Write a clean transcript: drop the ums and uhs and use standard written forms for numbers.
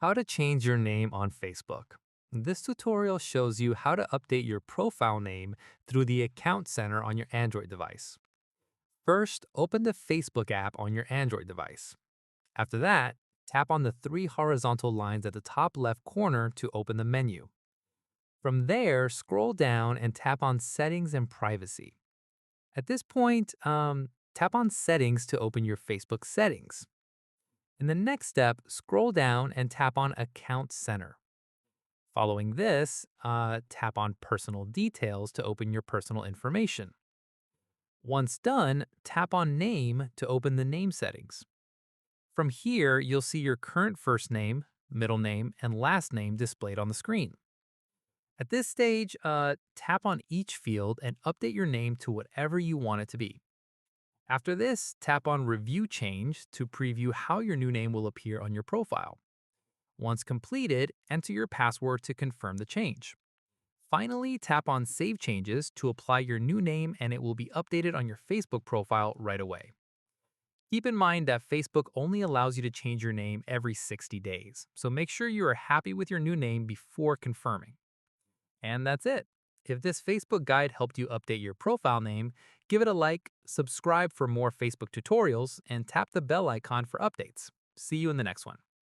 How to change your name on Facebook. This tutorial shows you how to update your profile name through the Account Center on your Android device. First, open the Facebook app on your Android device. After that, tap on the three horizontal lines at the top left corner to open the menu. From there, scroll down and tap on Settings and Privacy. At this point, tap on Settings to open your Facebook settings. In the next step, scroll down and tap on Account Center. Following this, tap on Personal Details to open your personal information. Once done, tap on Name to open the name settings. From here, you'll see your current first name, middle name, and last name displayed on the screen. At this stage, tap on each field and update your name to whatever you want it to be. After this, tap on Review Change to preview how your new name will appear on your profile. Once completed, enter your password to confirm the change. Finally, tap on Save Changes to apply your new name and it will be updated on your Facebook profile right away. Keep in mind that Facebook only allows you to change your name every 60 days, so make sure you are happy with your new name before confirming. And that's it. If this Facebook guide helped you update your profile name, give it a like, subscribe for more Facebook tutorials, and tap the bell icon for updates. See you in the next one.